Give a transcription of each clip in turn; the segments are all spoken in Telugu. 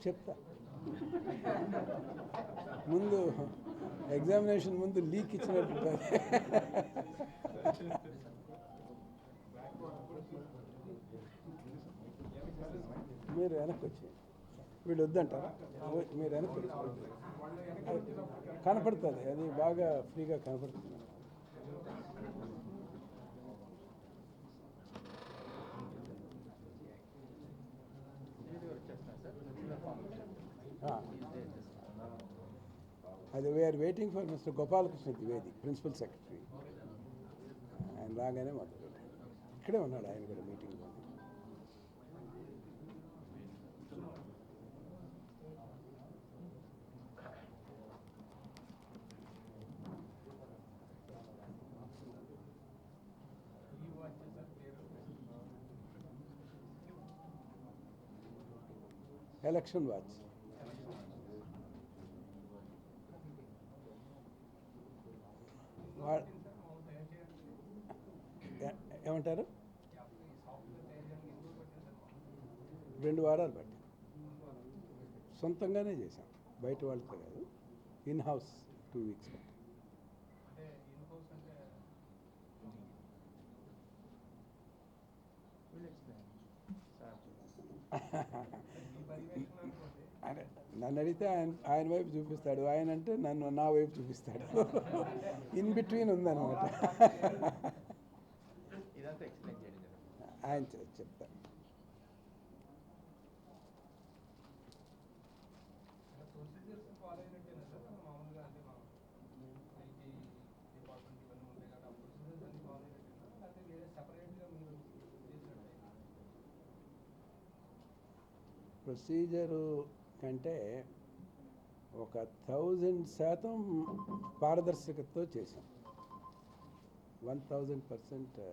చెప్తా ముందు ఎగ్జామినేషన్ ముందు లీక్ ఇచ్చినట్టు మీరు వెనక్కి వచ్చి వీళ్ళు వద్దంటారా మీరు వెనక్కి వచ్చి కనపడుతుంది అది బాగా ఫ్రీగా కనపడుతుంది అది we are waiting for mister Gopalakrishna Dwivedi principal secretary ఆయన రాగానే మొదలు ఇక్కడే ఉన్నాడు ఆయన కూడా మీటింగ్లో ఎలక్షన్ వాచ్ ఏమంటారు 2 వారాలు బట్టి సొంతంగానే చేశాం బయట వాళ్ళతో కాదు ఇన్ హౌస్ 2 వీక్స్ బట్టి అంటే నన్ను అడిగితే ఆయన వైపు చూపిస్తాడు ఆయన అంటే నన్ను నా వైపు చూపిస్తాడు ఇన్ బిట్వీన్ ఉందన్నమాట ఆయన చెప్తాను ప్రొసీజరు కంటే ఒక 1000% పారదర్శకతతో చేశాం 1000%.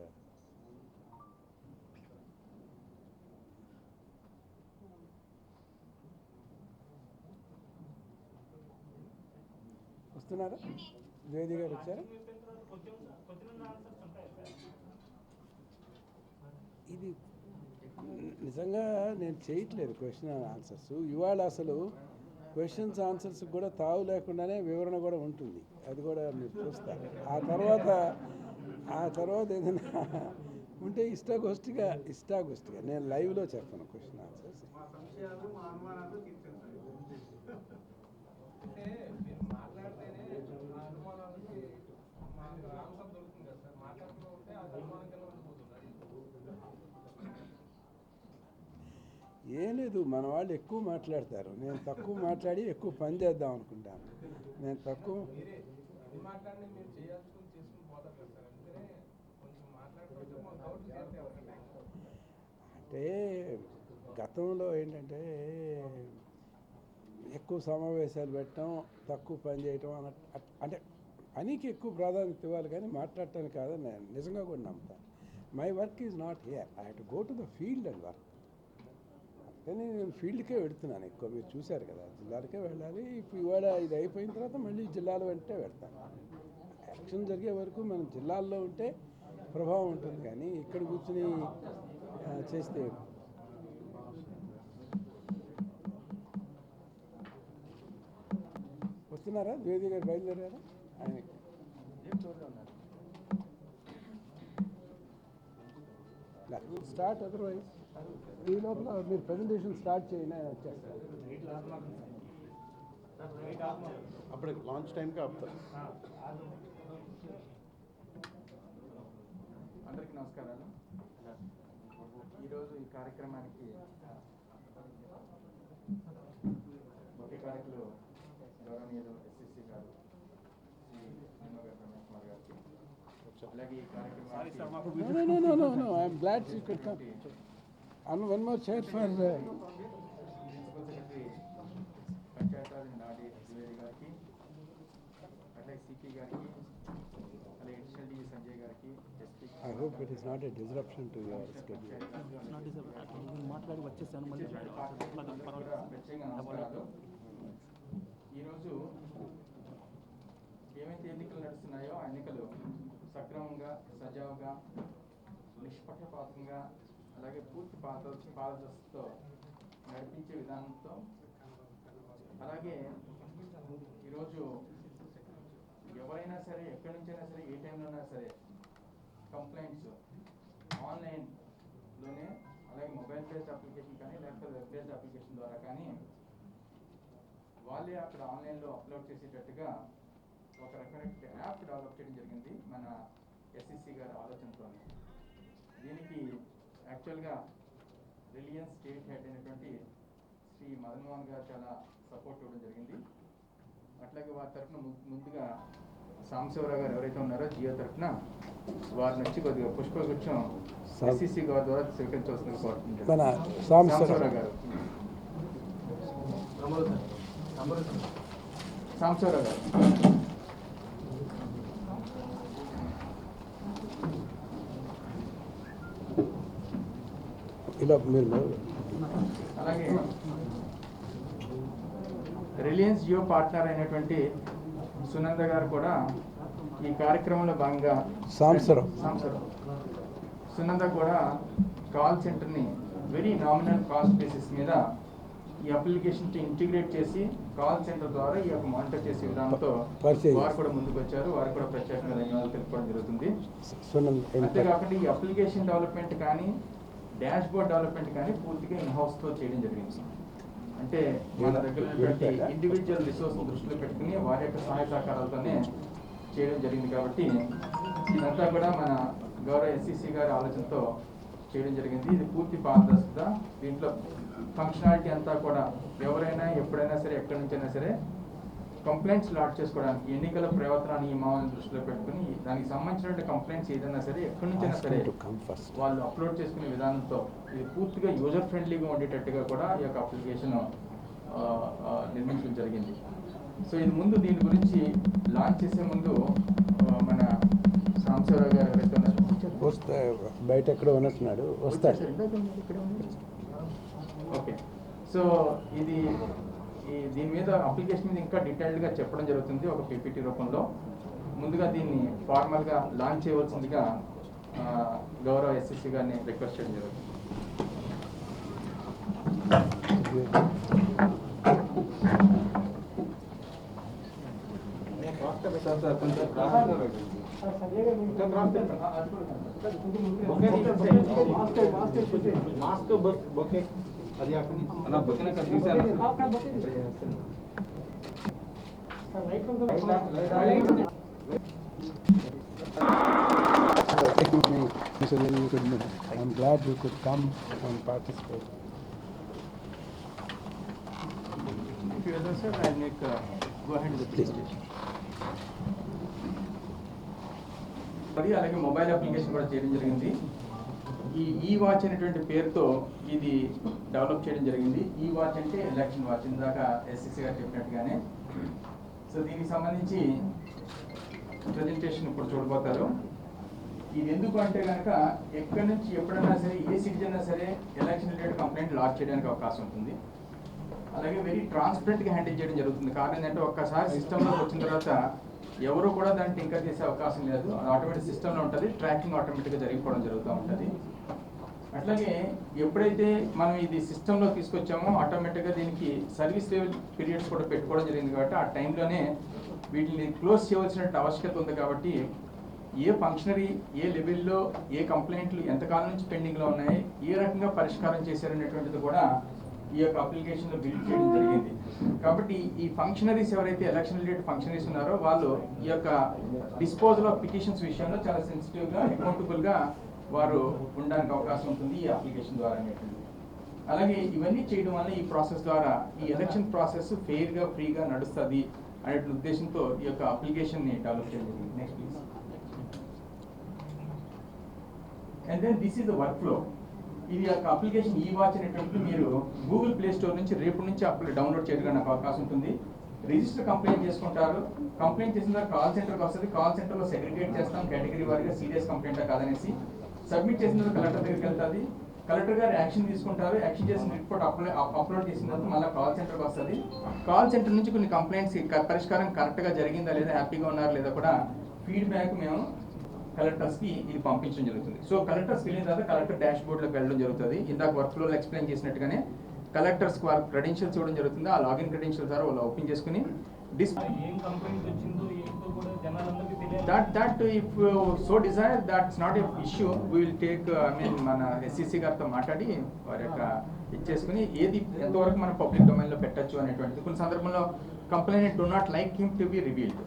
వస్తున్నారా ద్వివేది గారు వచ్చారా ఇది నిజంగా నేను చేయట్లేదు క్వశ్చన్ అండ్ ఆన్సర్స్ ఇవాళ అసలు క్వశ్చన్స్ ఆన్సర్స్ కూడా తావు లేకుండానే వివరణ కూడా ఉంటుంది అది కూడా మీరు చూస్తారు ఆ తర్వాత ఏదైనా ఉంటే ఇష్టాగోష్ఠిగా నేను లైవ్లో చెప్పను క్వశ్చన్ ఆన్సర్స్ ఏం లేదు మన వాళ్ళు ఎక్కువ మాట్లాడతారు నేను తక్కువ మాట్లాడి ఎక్కువ పని చేద్దాం అనుకుంటాను నేను తక్కువ అంటే గతంలో ఏంటంటే ఎక్కువ సమావేశాలు పెట్టడం తక్కువ పని చేయటం అంటే పనికి ఎక్కువ ప్రాధాన్యత ఇవ్వాలి కానీ మాట్లాడటానికి కాదని నేను నిజంగా కూడా నమ్ముతాను my work is not here I have to go to the field and work కానీ నేను ఫీల్డ్కే వెళుతున్నాను ఎక్కువ మీరు చూశారు కదా జిల్లాలకే వెళ్ళాలి ఇప్పుడు ఇవాళ ఇది అయిపోయిన తర్వాత మళ్ళీ జిల్లాల వెంటే వెళ్తాను ఎలక్షన్ జరిగే వరకు మనం జిల్లాల్లో ఉంటే ప్రభావం ఉంటుంది కానీ ఇక్కడ కూర్చుని చేస్తే వస్తున్నారా ద్వివేది గారు బయలుదేరారా ఆయన స్టార్ట్ అదర్వైజ్ ఈ లోపల మీరు ప్రజెంటేషన్ స్టార్ట్ చేయని వచ్చేస్తారు అప్పుడే లాంచ్ టైంకి ఆపుతారు అందరికీ నమస్కారాలు ఈరోజు ఈ కార్యక్రమానికి ముఖ్య కార్యకులు గౌరవనీయులు ఎస్ఎస్సి గారు శ్రీ నిమ్మగడ్డ రమేష్ కుమార్ గారికి అలాగే ఈ కార్యక్రమానికి No, I'm glad you could come. And one more chair for secretary Panchayati Raj నాడి ద్వివేది గారికి అట్లాగే సిపి గారికి అలాగే అడిషనల్ డి సంజయ్ గారికి SP I hope it is not a disruption to your schedule. మాట్లాడి వచ్చేసాను మళ్ళీ ప్రత్యేకంగా నమస్కారాలు. ఈరోజు ఏమైతే ఎన్నికలు నడుస్తున్నాయో ఆ ఎన్నికలు సక్రమంగా సజావుగా నిష్పక్షపాతంగా అలాగే పూర్తి పారదర్శకతో నడిపించే విధానంతో అలాగే ఈరోజు ఎవరైనా సరే ఎక్కడి నుంచైనా సరే ఏ టైంలో అయినా సరే కంప్లైంట్స్ ఆన్లైన్లోనే అలాగే మొబైల్ బేస్డ్ అప్లికేషన్ కానీ లేకపోతే వెబ్ బేస్డ్ అప్లికేషన్ ద్వారా కానీ వాళ్ళే అక్కడ ఆన్లైన్లో అప్లోడ్ చేసేటట్టుగా ఒక రకమైన యాప్ డెవలప్ చేయడం జరిగింది మన ఎస్సిసి గారి ఆలోచనతో. దీనికి యాక్చువల్గా రిలయన్స్ స్టేట్ హెడ్ అయినటువంటి శ్రీ మదన్ మోహన్ గారు చాలా సపోర్ట్ ఇవ్వడం జరిగింది. అట్లాగే వారి తరఫున ముందుగా సాంబశివరావు గారు ఎవరైతే ఉన్నారో జియో తరఫున వారిని వచ్చి కొద్దిగా పుష్పగుచ్చం ఎస్సిసి గారి ద్వారా స్వీకరించవలసిందిగా కోరుతుంటారు. సాంబశివరావు గారు సాంబశివరావు గారు ఇలా మీరు అలాగే రిలయన్స్ జియో పార్ట్నర్ అయినటువంటి సునంద గారు కూడా ఈ కార్యక్రమంలో భాగంగా సాంబశివరావు సునంద కూడా కాల్ సెంటర్ని వెరీ నామినల్ కాస్ట్ బేసిస్ మీద ఈ అప్లికేషన్ ఇంటిగ్రేట్ చేసి కాల్ సెంటర్ ద్వారా ఈ యొక్క మానిటర్ చేసే విధానంతో వారు కూడా ముందుకు వచ్చారు. వారు కూడా ప్రత్యేకంగా ధన్యవాదాలు తెలుపుకోవడం జరుగుతుంది. అంతేకాకుండా ఈ అప్లికేషన్ డెవలప్మెంట్ కానీ డాష్ బోర్డ్ డెవలప్మెంట్ కానీ పూర్తిగా ఇన్హౌస్తో చేయడం జరిగింది. అంటే మన దగ్గర ఇండివిజువల్ రిసోర్స్ దృష్టిలో పెట్టుకుని వారి యొక్క సహాయ సహకారాలతోనే చేయడం జరిగింది. కాబట్టి ఇదంతా కూడా మన గౌరవ ఎస్సిసి గారి ఆలోచనతో చేయడం జరిగింది. ఇది పూర్తి పారదర్శకత. దీంట్లో ఫంక్షనాలిటీ అంతా కూడా ఎవరైనా ఎప్పుడైనా సరే ఎక్కడి నుంచైనా సరే కంప్లైంట్స్ లాట్ చేసుకోవడానికి ఎన్నికల ప్రవర్తన నియమాలను దృష్టిలో పెట్టుకుని దానికి సంబంధించిన కంప్లైంట్స్ ఏదైనా సరే ఎక్కడి నుంచైనా సరే వాళ్ళు అప్లోడ్ చేసుకునే విధానంతో ఇది పూర్తిగా యూజర్ ఫ్రెండ్లీగా ఉండేటట్టుగా కూడా ఈ యొక్క అప్లికేషన్ నిర్మించడం జరిగింది. సో ఇది ముందు దీని గురించి లాంచ్ చేసే ముందు మన సాంబశివరావు గారు ఎవరైతే ఉన్నారో వస్తే బయట ఎక్కడ ఉన్నట్టున్నాడు వస్తాడు. ఓకే, సో ఇది దీని మీద అప్లికేషన్ మీద ఇంకా డీటెయిల్డ్గా చెప్పడం జరుగుతుంది ఒక పీపీటీ రూపంలో. ముందుగా దీన్ని ఫార్మల్గా లాంచ్ చేయవలసిందిగా గౌరవ ఎస్సిసి గారిని రిక్వెస్ట్ చేయడం జరుగుతుంది. అది I'm glad you could come and participate. If you are sir, I'll make go ahead with the presentation. అలాగే మొబైల్ అప్లికేషన్ కూడా చేయడం జరిగింది. ఈ వాచ్ అనేటువంటి పేరుతో ఇది డెవలప్ చేయడం జరిగింది. ఈ వాచ్ అంటే ఎలక్షన్ వాచ్, ఇందాక ఎస్సిసి గారు చెప్పినట్టుగానే. సో దీనికి సంబంధించి ప్రజెంటేషన్ ఇప్పుడు చూడబోతారు. ఇది ఎందుకు అంటే కనుక ఎక్కడి నుంచి ఎప్పుడైనా సరే ఏ సిటిజన్ అయినా సరే ఎలక్షన్ రిలేటెడ్ కంప్లైంట్ లాడ్జ్ చేయడానికి అవకాశం ఉంటుంది. అలాగే వెరీ ట్రాన్స్పరెంట్గా హ్యాండిల్ చేయడం జరుగుతుంది. కారణం ఏంటంటే ఒక్కసారి సిస్టంలోకి వచ్చిన తర్వాత ఎవరు కూడా దాన్ని టింకర్ చేసే అవకాశం లేదు. ఆటోమేటిక్ సిస్టంలో ఉంటుంది, ట్రాకింగ్ ఆటోమేటిక్గా జరిగిపోవడం జరుగుతూ ఉంటుంది. అట్లాగే ఎప్పుడైతే మనం ఇది సిస్టంలో తీసుకొచ్చామో ఆటోమేటిక్గా దీనికి సర్వీస్ లెవెల్ పీరియడ్స్ కూడా పెట్టుకోవడం జరిగింది. కాబట్టి ఆ టైంలోనే వీటిని క్లోజ్ చేయవలసిన ఆవశ్యకత ఉంది. కాబట్టి ఏ ఫంక్షనరీ ఏ లెవెల్లో ఏ కంప్లైంట్లు ఎంతకాలం నుంచి పెండింగ్లో ఉన్నాయి, ఏ రకంగా పరిష్కారం చేశారనేటువంటిది కూడా ఈ యొక్క అప్లికేషన్లో బిల్డ్ చేయడం జరిగింది. కాబట్టి ఈ ఫంక్షనరీస్ ఎవరైతే ఎలక్షన్ రిలేటెడ్ ఫంక్షనరీస్ ఉన్నారో వాళ్ళు ఈ యొక్క డిస్పోజల్ ఆఫ్ పిటిషన్స్ విషయంలో చాలా సెన్సిటివ్గా అకౌంటబుల్గా వారు ఉండడానికి అవకాశం ఉంటుంది ఈ అప్లికేషన్ ద్వారా అనేటువంటిది. అలాగే ఇవన్నీ చేయడం వల్ల ఈ ప్రాసెస్ ద్వారా ఈ ఎలక్షన్ ప్రాసెస్ ఫెయిర్గా ఫ్రీగా నడుస్తుంది అనే ఉద్దేశంతో ఈ యొక్క అప్లికేషన్ని డెవలప్ చేయడం జరిగింది. Next please. And then this is the workflow. ఇది యొక్క అప్లికేషన్ ఈ వాచ్ అనేటువంటి మీరు గూగుల్ ప్లే స్టోర్ నుంచి రేపు నుంచి డౌన్లోడ్ చేయడానికి అవకాశం ఉంటుంది. రిజిస్టర్ కంప్లైంట్ చేసుకుంటారు. కంప్లైంట్ చేసిన తర్వాత కాల్ సెంటర్కి వస్తుంది. కాల్ సెంటర్లో సెగ్రిగేట్ చేస్తాం కేటగిరీ వారిగా, సీరియస్ కంప్లైంటా కాదనేసి. సబ్మిట్ చేసిన తర్వాత కలెక్టర్ దగ్గరికి వెళ్తుంది. కలెక్టర్ గారు యాక్షన్ తీసుకుంటారు. యాక్షన్ చేసిన రిపోర్ట్ అప్లోడ్ చేసిన తర్వాత మళ్ళీ కాల్ సెంటర్కి వస్తుంది. కాల్ సెంటర్ నుంచి కొన్ని కంప్లైంట్స్ పరిష్కారం కరెక్ట్గా జరిగిందా లేదా, హ్యాపీగా ఉన్నారా లేదా కూడా ఫీడ్బ్యాక్ మేము కలెక్టర్స్కి ఇది పంపించడం జరుగుతుంది. సో కలెక్టర్స్కి వెళ్ళిన తర్వాత కలెక్టర్ డాష్ బోర్డ్లోకి వెళ్ళడం జరుగుతుంది. ఇందాక వర్క్ ఫ్లోలో ఎక్స్ప్లెయిన్ చేసినట్టుగానే కలెక్టర్స్కి వాళ్ళ క్రెడెన్షియల్స్ ఇవ్వడం జరుగుతుంది. ఆ లాగిన్ క్రెడెన్షియల్స్ ద్వారా వాళ్ళు ఓపెన్ చేసుకుని ఏం కంప్లైంట్ వచ్చిందో ఏంటో కూడా జనాలందరికీ తెలియాలి. that if so desire, that's not a issue. We will take మన ఎస్సీసీ గారితో మాట్లాడి వారి యొక్క ఇచ్చేసుకుని ఏది ఎంతవరకు మనం పబ్లిక్ డొమైన్లో పెట్టచ్చు అనేటువంటిది. కొన్ని సందర్భంలో complaint do not like him to be revealed,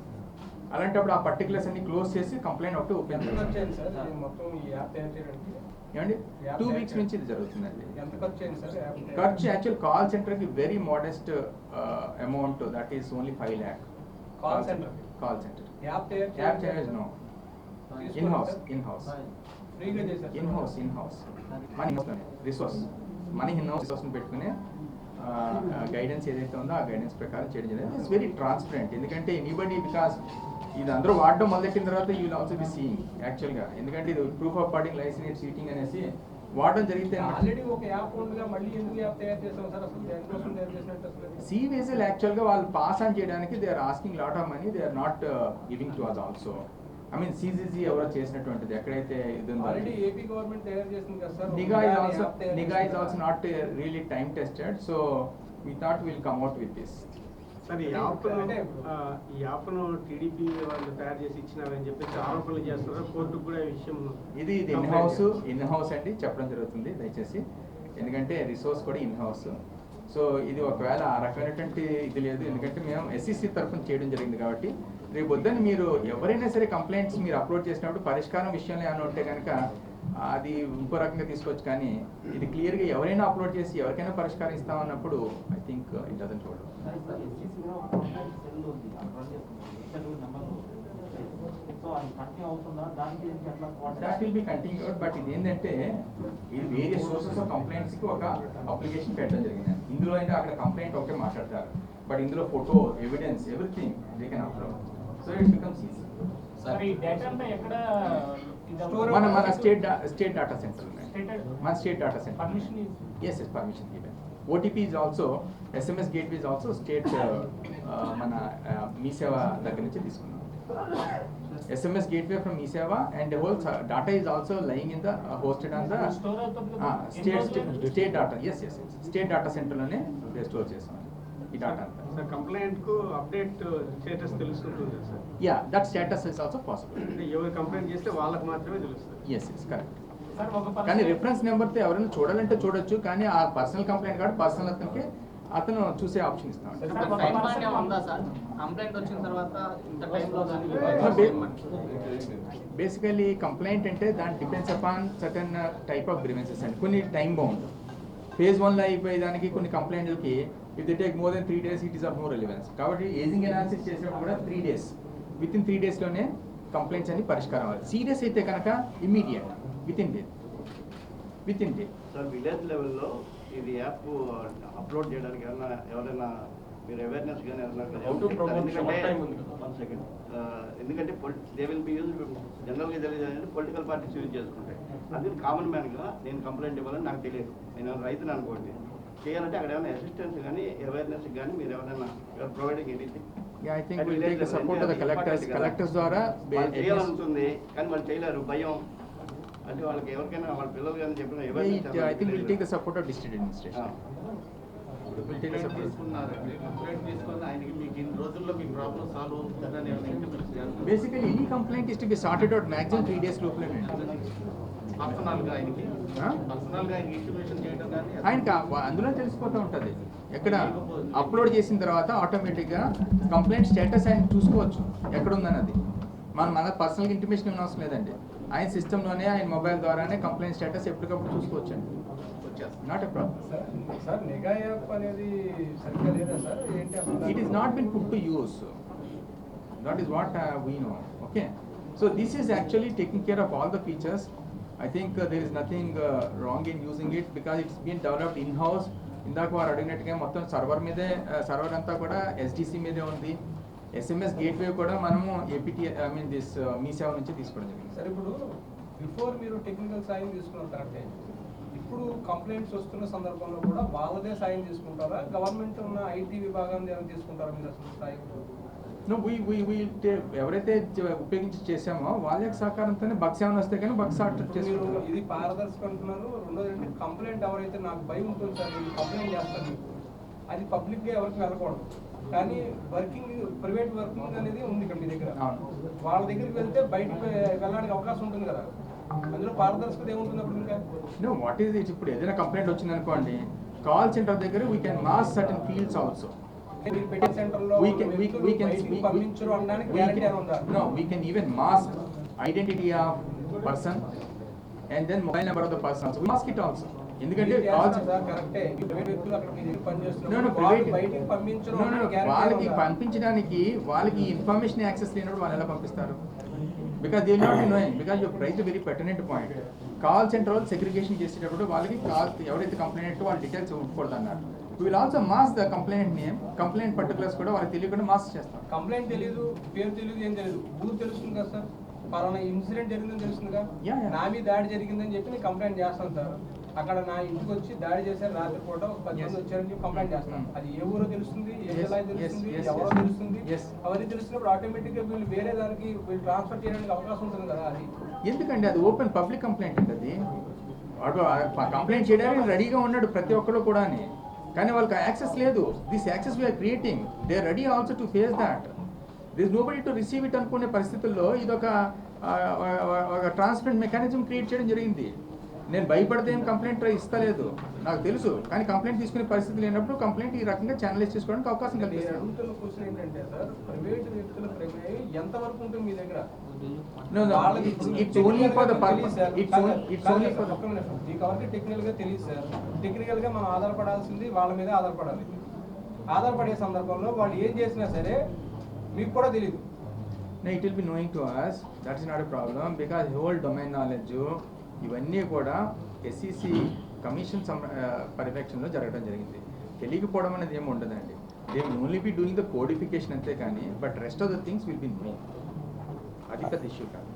అలాంటప్పుడు ఆ పర్టికులర్స్ అన్ని క్లోజ్ చేసి కంప్లైంట్ ఒకటి ఓపెన్ చేస్తాం. మొత్తం ఈ యాప్ తయారు చేయడానికి ఏమండి 2 weeks నుంచి ఇది జరుగుతుందండి. ఎంత ఖర్చు అయింది సార్ యాప్? ఖర్చు యాక్చువల్ కాల్ సెంటర్కి very modest amount, that is only 5 lakh. Call centre app తయారు app charge no, in house ఫ్రీగా చేశారు. ఇన్ హౌస్ మనీ రిసోర్స్ రిసోర్స్ని పెట్టుకుని గైడెన్స్ ఏదైతే ఉందో ఆ గైడెన్స్ ప్రకారం చేయడం జరిగింది. It's very transparent. ఎందుకంటే ఎనీబడి, బికాస్ ఇది అందరూ వాడడం మొదలెట్టిన తర్వాత you will also be seeing యాక్చువల్గా. ఎందుకంటే ఇది proof of parting licence seating అనేసి వాడడం జరిగితే ఆల్రెడీ ఒక యాప్ ఉండగా మళ్ళీ ఎందుకు యాప్ తయారు చేసాం సార్? అసలు దేనికోసం తయారు చేసినట్టు అసలు సివిఎస్ఎల్ యాక్చువల్గా వాళ్ళు పాస్ ఆన్ చేయడానికి they are asking lot of money, they are not giving to us also. I mean CGG ఎవరో చేసినటువంటిది ఎక్కడైతే ఇది ఉందో ఆల్రెడీ ఏపీ గవర్నమెంట్ తయారు చేసింది కదా సార్. నిఘా is also not really time tested, so we thought we'll come out with this. Sir ఈ యాప్ను టీడీపీ వాళ్ళు తయారు చేసి ఇచ్చినారని చెప్పేసి ఆరోపణలు చేస్తున్నారు. కోర్టుకు కూడా ఈ విషయం ఇది ఇన్ హౌస్ అండి చెప్పడం జరుగుతుంది దయచేసి, ఎందుకంటే రిసోర్స్ కూడా ఇన్ హౌస్. సో ఇది ఒకవేళ ఆ రకమైనటువంటి ఇది లేదు, ఎందుకంటే మేము ఎస్సీసీ తరఫున చేయడం జరిగింది కాబట్టి. రేపు పొద్దున్న మీరు ఎవరైనా సరే కంప్లైంట్స్ మీరు అప్లోడ్ చేసినప్పుడు పరిష్కారం విషయంలో ఏమైనా ఉంటే కనుక అది ఇంకో రకంగా తీసుకోవచ్చు, కానీ ఇది క్లియర్గా ఎవరైనా అప్లోడ్ చేసి ఎవరికైనా పరిష్కారం ఇస్తామన్నప్పుడు I think it doesn't hold. That will be continued, but ఇది ఏంటంటే ఇది వేరియస్ సోర్సెస్ ఆఫ్ కంప్లైంట్స్ కి ఒక అప్లికేషన్ పెట్టడం జరిగింది. ఇందులో అయితే అక్కడ కంప్లైంట్ ఒకటే మాట్లాడతారు, బట్ ఇందులో photo evidence everything they can upload. So it becomes easy. Sir ఈ డేటా అంతా ఎక్కడ మన స్టేట్ డేటా సెంటర్ ఉన్నాయి. మన state data centre permission yes permission given. OTP is also, SMS gateway is also state మన మీ సేవ దగ్గర నుంచి తీసుకున్నాం. SMS gateway from మీ సేవ and the whole data is also lying in the hosted on the state data. Yes state data center లోనే స్టోర్ చేస్తాం ఈ డేటా అంతా. సార్ కంప్లైంట్ కు అప్డేట్ స్టేటస్ తెలుస్తుంటుంది sir. Yeah, that status is also possible. అంటే ఎవరు కంప్లైంట్ చేస్తే వాళ్ళకి మాత్రమే తెలుస్తుంది. yes correct. కానీ రిఫరెన్స్ నెంబర్తో ఎవరైనా చూడాలంటే చూడొచ్చు, కానీ ఆ పర్సనల్ కంప్లైంట్ కార్డు పర్సనల్ అతను చూసే ఆప్షన్ ఇస్తాం. బేసికలీ కంప్లైంట్ అంటే దాని depends upon certain type of grievances అండి. కొన్ని టైం బౌండ్ ఫేజ్ 1లో అయిపోయేదానికి కొన్ని కంప్లైంట్లకి if they take more than 3 days it is of no relevance. కాబట్టి ఏజింగ్ అనాలిసిస్ చేసినప్పుడు కూడా 3 days, విత్ ఇన్ 3 daysలోనే కంప్లైంట్స్ అన్ని పరిష్కారం అవ్వాలి. సీరియస్ అయితే కనుక immediate within day. Sir village లెవెల్లో ఇది యాప్ అప్లోడ్ చేయడానికి ఎవరైనా మీరు అవేర్నెస్ కానీ ఎందుకంటే దే విల్ బి యూజ్ జనరల్గా తెలియదు పొలిటికల్ పార్టీస్ యూజ్ చేసుకుంటాయి. అది కామన్ మ్యాన్గా నేను కంప్లైంట్ ఇవ్వాలని నాకు తెలియదు, నేను రైతుని అనుకోండి. చేయాలంటే అక్కడ ఏమైనా అసిస్టెన్స్ కానీ అవేర్నెస్ కానీ మీరు ఎవరైనా providing anything? Yeah, I think we'll take the support of the collectors ద్వారా చేయాలనుకుంటుంది కానీ వాళ్ళు చేయలేరు, భయం. అంటే వాళ్ళకి ఎవరికైనా వాళ్ళ పిల్లలు కానీ చెప్పిన I think we'll take the support of district administration. We'll take the support. Basically any complaint is to be sorted out maximum 3 days లోపలే. ఆయనకి అందులో తెలిసిపోతూ ఉంటుంది. ఎక్కడ అప్లోడ్ చేసిన తర్వాత ఆటోమేటిక్గా కంప్లైంట్ స్టేటస్ ఆయన చూసుకోవచ్చు ఎక్కడ ఉందన్నది. మన పర్సనల్ ఇంటిమేషన్ ఏమైనా అవసరం లేదండి. ఆయన సిస్టంలోనే ఆయన మొబైల్ ద్వారానే కంప్లైంట్ స్టేటస్ ఎప్పటికప్పుడు చూసుకోవచ్చు అండి. Not a problem. సార్ నిఘా యాప్ అనేది సరిగ్గా లేదా సార్? ఏంటి అసలు? It is not been put to use. That is what we know. Okay. So this is actually taking care of all the features. I think there is nothing wrong in using it because it's been developed in-house. ఇందాక వారు అడిగినట్టుగా మొత్తం సర్వర్ అంతా కూడా SDC మీదే ఉంది. SMS గేట్వే కూడా మనము APT మీ సేవ నుంచి తీసుకోవడం జరిగింది. సార్ ఇప్పుడు బిఫోర్ మీరు టెక్నికల్ సాయం తీసుకున్నారంటే ఇప్పుడు కంప్లైంట్స్ వస్తున్న సందర్భంలో కూడా వాళ్ళదే సాయం తీసుకుంటారా? గవర్నమెంట్ ఉన్న IT విభాగాన్ని ఏమైనా తీసుకుంటారా మీరు అసలు సాయం? ఎవరైతే ఉపయోగించి చేసామో వాళ్ళ యొక్క సహకారంతోనే బక్స్ ఏమైనా వస్తే కానీ బక్స్ ఆర్డర్ మీరు చేసుకుంటారు. ఇది పారదర్శకం అంటున్నారు. రెండోది అంటే కంప్లైంట్ ఎవరైతే నాకు భయం ఉంటుంది సార్ మీరు కంప్లైంట్ చేస్తారు మీకు అది పబ్లిక్గా ఎవరికి వెళ్ళకూడదు. కానీ వర్కింగ్ ప్రైవేట్ వర్కింగ్ అనేది ఉంది ఇక్కడ మీ దగ్గర. వాళ్ళ దగ్గరికి వెళ్తే బయటకు వెళ్ళడానికి అవకాశం ఉంటుంది కదా, అందులో పారదర్శకత ఏముంటుంది అప్పుడు ఇంకా? What is it? ఇప్పుడు ఏదైనా కంప్లైంట్ వచ్చింది అనుకోండి, కాల్ సెంటర్ దగ్గర we can mass certain fields also. మీరు పెట్టే సెంటర్లో పంపించరు అనడానికి గ్యారెంటీ అని ఉందా? No, we can even mask identity of person and then mobile number of the person also. We mask it also. ఎందుకంటే కరెక్టే ప్రైవేట్ వ్యక్తులు అక్కడ మీ దగ్గర పనిచేస్తున్నారు బయటికి పంపించరు వాళ్ళకి పంపించడానికి వాళ్ళకి ఇన్ఫర్మేషన్ యాక్సెస్ లేనప్పుడు వాళ్ళు ఎలా పంపిస్తారు? Because they will not be knowing, because you prize very pertinent point. Call centre వాళ్ళు సెగ్రిగేషన్ చేసేటప్పుడు వాళ్ళకి కాల్ ఎవరైతే కంప్లైంట్ వాళ్ళ డీటెయిల్స్ ఇవ్వకూడదు అన్నారు. We will also mask the complainant name, complaint particulars కూడా వాళ్ళకి తెలియకుండా మాస్క్ చేస్తాం. కంప్లైంట్ తెలియదు, పేరు తెలియదు, ఏం తెలియదు, ఊరు తెలుస్తుంది కదా సార్. పలానా ఇన్సిడెంట్ జరిగిందని తెలుస్తుందిగా. నా మీద దాడి జరిగిందని చెప్పి నేను కంప్లైంట్ చేస్తాను సార్. అక్కడ నా ఇంటికి వచ్చి దాడి చేశారు రాత్రి పూట, ఒక 10 మంది వచ్చారని చెప్పి కంప్లైంట్ చేస్తాను. అది ఏ ఊరో తెలుస్తుంది, ఏ జిల్లా తెలుస్తుంది, ఎవరో తెలుస్తుంది. అవన్నీ తెలిసినప్పుడు ఆటోమేటిక్ గా వీళ్ళు వేరే దానికి వీళ్ళు ట్రాన్స్ఫర్ చేయడానికి అవకాశం ఉంటుంది కదా. అది ఎందుకండి అది ఓపెన్ పబ్లిక్ కంప్లైంట్ అండి. అది కంప్లైంట్ చేయడానికి రెడీగా ఉన్నాడు ప్రతి ఒక్కరు కూడా, కానీ వాళ్ళకి యాక్సెస్ లేదు. This access we are creating, they are ready also to face that. This is nobody to receive it అనుకునే పరిస్థితుల్లో ఇది ఒక ట్రాన్స్పరెంట్ మెకానిజం క్రియేట్ చేయడం జరిగింది. నేను భయపడితే ఏం కంప్లైంట్ ఇస్తలేదు నాకు తెలుసు, కానీ కంప్లైంట్ తీసుకునే పరిస్థితి లేనప్పుడు కంప్లైంట్ ఈ రకంగా ఛానలైజ్ చేసుకోవడానికి అవకాశం కల్పిస్తారు. అడుగుతున్న క్వశ్చన్ ఏంటంటే సార్, ప్రైవేట్ వ్యక్తుల ప్రమేయం ఎంత వరకు ఉంటుంది మీ దగ్గర? టెక్నికల్ గా తెలియదు సార్. టెక్నికల్ గా మనం ఆధారపడాల్సింది వాళ్ళ మీద ఆధారపడాలి. ఆధారపడే సందర్భంలో వాళ్ళు ఏం చేసినా సరే మీకు కూడా తెలియదు. It will be knowing to us, that is not a problem, because whole domain knowledge ఇవన్నీ కూడా ఎస్ఈసి కమిషన్ పర్యవేక్షణలో జరగడం జరిగింది. తెలియకపోవడం అనేది ఏమి ఉండదండి. They will only be doing the codification అంతే కానీ, but rest of the things will be knowing. అది పెద్ద ఇష్యూ కాదు.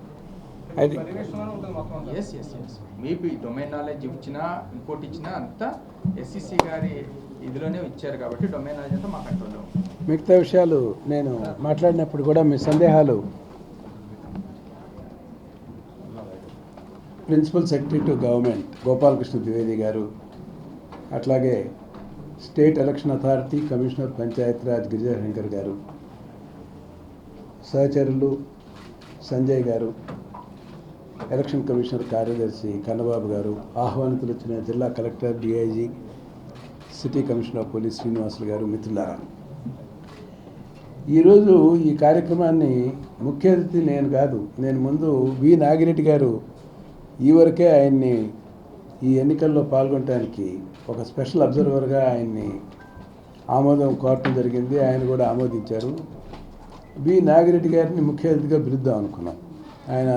ఎస్ మీకు డొమైన్ నాలెడ్జ్ ఇచ్చినా ఇంకోటి ఇచ్చినా అంతా ఎస్ఈసి గారి ఇదిలోనే ఇచ్చారు కాబట్టి డొమైన్ నాలెడ్జ్ అంతా మా కంట్రోల్లో. మిగతా విషయాలు నేను మాట్లాడినప్పుడు కూడా మీ సందేహాలు principal secretary to government Gopalakrishna Dwivedi garu, అట్లాగే state election authority commissioner Panchayati Raj Girijashankar garu, సహచరులు సంజయ్ గారు, ఎలక్షన్ కమిషనర్ కార్యదర్శి కన్నబాబు గారు, ఆహ్వానితులు వచ్చిన జిల్లా collector, DIG, city commissioner of police Srinivasulu గారు, మిత్రులారా, ఈరోజు ఈ కార్యక్రమాన్ని ముఖ్య అతిథి నేను కాదు, నేను ముందు వి నాగిరెడ్డి గారు ఈ వరకే ఆయన్ని ఈ ఎన్నికల్లో పాల్గొనడానికి ఒక స్పెషల్ అబ్జర్వర్గా ఆయన్ని ఆమోదం కోరటం జరిగింది. ఆయన కూడా ఆమోదించారు. వి నాగిరెడ్డి గారిని ముఖ్య అతిథిగా పిలుద్దాం అనుకున్నాం. ఆయన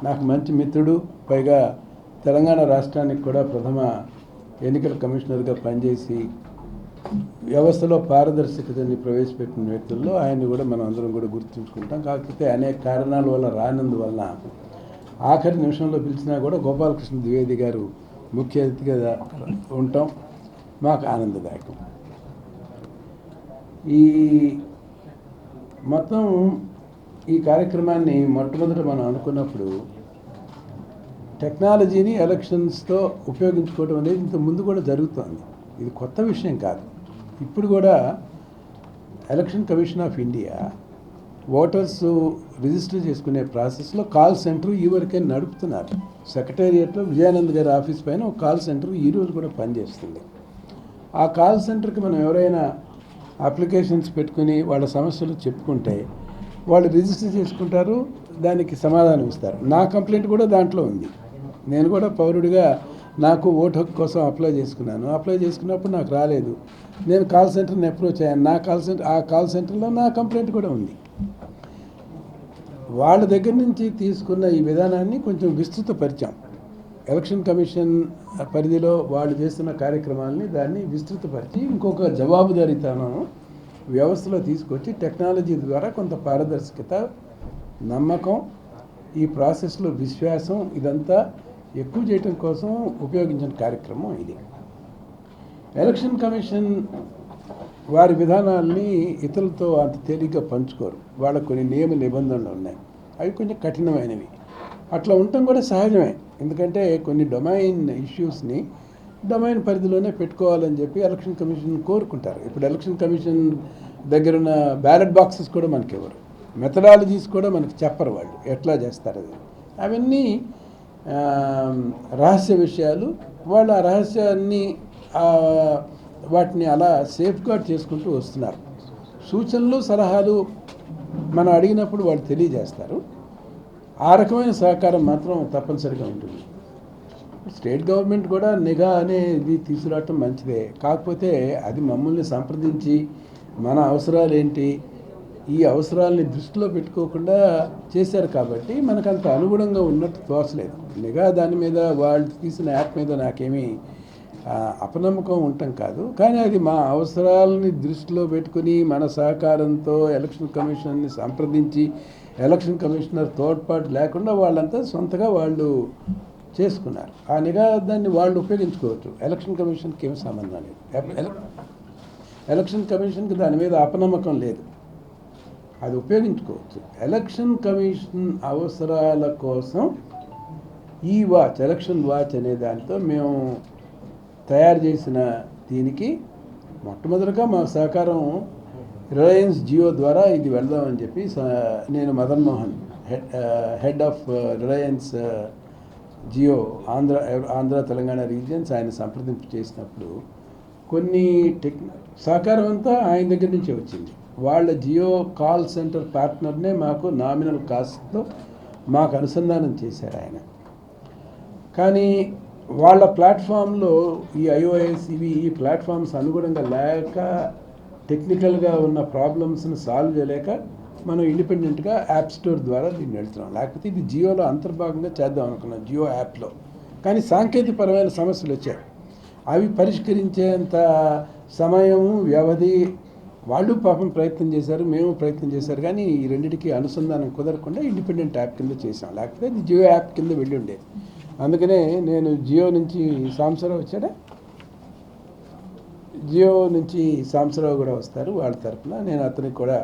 నాకు మంచి మిత్రుడు, పైగా తెలంగాణ రాష్ట్రానికి కూడా ప్రథమ ఎన్నికల కమిషనర్గా పనిచేసి వ్యవస్థలో పారదర్శకతని ప్రవేశపెట్టిన వ్యక్తుల్లో ఆయన్ని కూడా మనం అందరం కూడా గుర్తుంచుకుంటాం. కాకపోతే అనేక కారణాల వల్ల రానందువల్ల ఆఖరి నిమిషంలో పిలిచినా కూడా గోపాలకృష్ణ ద్వివేది గారు ముఖ్య అతిథిగా ఉంటాం మాకు ఆనందదాయకం. ఈ మొత్తం ఈ కార్యక్రమాన్ని మొట్టమొదట మనం అనుకున్నప్పుడు టెక్నాలజీని ఎలక్షన్స్తో ఉపయోగించుకోవడం అనేది ఇంత ముందు కూడా జరుగుతోంది. ఇది కొత్త విషయం కాదు. ఇప్పుడు కూడా election commission of India voters register చేసుకునే ప్రాసెస్లో కాల్ సెంటర్ ఈ వరకే నడుపుతున్నారు. సెక్రటేరియట్లో విజయానంద్ గారి ఆఫీస్ పైన ఒక కాల్ సెంటర్ ఈరోజు కూడా పనిచేస్తుంది. ఆ కాల్ సెంటర్కి మనం ఎవరైనా అప్లికేషన్స్ పెట్టుకుని వాళ్ళ సమస్యలు చెప్పుకుంటే వాళ్ళు రిజిస్టర్ చేసుకుంటారు, దానికి సమాధానం ఇస్తారు. నా కంప్లైంట్ కూడా దాంట్లో ఉంది. నేను కూడా పౌరుడిగా నాకు ఓటు హక్కు కోసం అప్లై చేసుకున్నాను. అప్లై చేసుకున్నప్పుడు నాకు రాలేదు. నేను కాల్ సెంటర్ని అప్రోచ్ అయ్యాను. ఆ కాల్ సెంటర్లో నా కంప్లైంట్ కూడా ఉంది. వాళ్ళ దగ్గర నుంచి తీసుకున్న ఈ విధానాన్ని కొంచెం విస్తృతపరిచాం. ఎలక్షన్ కమిషన్ పరిధిలో వాళ్ళు చేస్తున్న కార్యక్రమాలని దాన్ని విస్తృతపరిచి ఇంకొక జవాబుదారీతనం వ్యవస్థలో తీసుకొచ్చి టెక్నాలజీ ద్వారా కొంత పారదర్శకత, నమ్మకం, ఈ ప్రాసెస్లో విశ్వాసం ఇదంతా ఎక్కువ చేయటం కోసం ఉపయోగించిన కార్యక్రమం ఇది. ఎలక్షన్ కమిషన్ వారి విధానాల్ని ఇతరులతో అంత తేలిగ్గా పంచుకోరు. వాళ్ళకు కొన్ని నియమ నిబంధనలు ఉన్నాయి, అవి కొంచెం కఠినమైనవి. అట్లా ఉండటం కూడా సహజమే, ఎందుకంటే కొన్ని డొమైన్ ఇష్యూస్ని డొమైన్ పరిధిలోనే పెట్టుకోవాలని చెప్పి ఎలక్షన్ కమిషన్ కోరుకుంటారు. ఇప్పుడు ఎలక్షన్ కమిషన్ దగ్గర ఉన్న బ్యాలెట్ బాక్సెస్ కూడా మనకి ఇవ్వరు, మెథడాలజీస్ కూడా మనకి చెప్పరు వాళ్ళు ఎట్లా చేస్తారు అది. అవన్నీ రహస్య విషయాలు. వాళ్ళు ఆ రహస్యాన్ని వాటిని అలా సేఫ్గార్డ్ చేసుకుంటూ వస్తున్నారు. సూచనలు సలహాలు మనం అడిగినప్పుడు వాళ్ళు తెలియజేస్తారు. ఆ రకమైన సహకారం మాత్రం తప్పనిసరిగా ఉంటుంది. స్టేట్ గవర్నమెంట్ కూడా నిఘా అనేది తీసుకురావటం మంచిదే, కాకపోతే అది మమ్మల్ని సంప్రదించి మన అవసరాలు ఏంటి, ఈ అవసరాలని దృష్టిలో పెట్టుకోకుండా చేశారు కాబట్టి మనకు అంత అనుగుణంగా ఉన్నట్టు తోచలేదు. నిఘా దాని మీద వాళ్ళు తీసిన యాప్ మీద నాకేమీ అపనమ్మకం ఉండటం కాదు, కానీ అది మా అవసరాలని దృష్టిలో పెట్టుకుని మన సహకారంతో ఎలక్షన్ కమిషన్ని సంప్రదించి ఎలక్షన్ కమిషనర్ తోడ్పాటు లేకుండా వాళ్ళంతా సొంతగా వాళ్ళు చేసుకున్నారు. ఆ నిఘా దాన్ని వాళ్ళు ఉపయోగించుకోవచ్చు. ఎలక్షన్ కమిషన్కి ఏమి సంబంధం లేదు. ఎలక్షన్ కమిషన్కి దాని మీద అపనమ్మకం లేదు, అది ఉపయోగించుకోవచ్చు. ఎలక్షన్ కమిషన్ అవసరాల కోసం ఈ వాచ్, ఎలక్షన్ వాచ్ అనే దాంతో మేము తయారు చేసిన దీనికి మొట్టమొదటిగా మా సహకారం రిలయన్స్ జియో ద్వారా ఇది వెళ్దామని చెప్పి నేను Madan Mohan head of Reliance Jio Andhra Telangana regions ఆయన సంప్రదింపు చేసినప్పుడు కొన్ని సహకారం అంతా ఆయన దగ్గర నుంచే వచ్చింది. వాళ్ళ జియో కాల్ సెంటర్ పార్ట్నర్నే మాకు నామినల్ కాస్ట్తో మాకు అనుసంధానం చేశారు ఆయన. కానీ వాళ్ళ ప్లాట్ఫామ్లో ఈ iOS ఈ ప్లాట్ఫామ్స్ అనుగుణంగా లేక, టెక్నికల్గా ఉన్న ప్రాబ్లమ్స్ని సాల్వ్ చేయలేక మనం ఇండిపెండెంట్గా యాప్ స్టోర్ ద్వారా దీన్ని వెళ్తున్నాం. లేకపోతే ఇది జియోలో అంతర్భాగంగా చేద్దాం అనుకున్నాం, జియో యాప్లో. కానీ సాంకేతికపరమైన సమస్యలు వచ్చాయి. అవి పరిష్కరించేంత సమయము, వ్యవధి వాళ్ళు పాపం ప్రయత్నం చేశారు, మేము ప్రయత్నం చేశారు, కానీ ఈ రెండింటికి అనుసంధానం కుదరకుండా ఇండిపెండెంట్ యాప్ కింద చేసాం. లేకపోతే ఇది జియో యాప్ కింద వెళ్ళి ఉండేది. అందుకనే నేను జియో నుంచి సాంబశివరావు వచ్చాడా, జియో నుంచి సాంబశివరావు కూడా వస్తారు వాళ్ళ తరఫున. నేను అతనికి కూడా,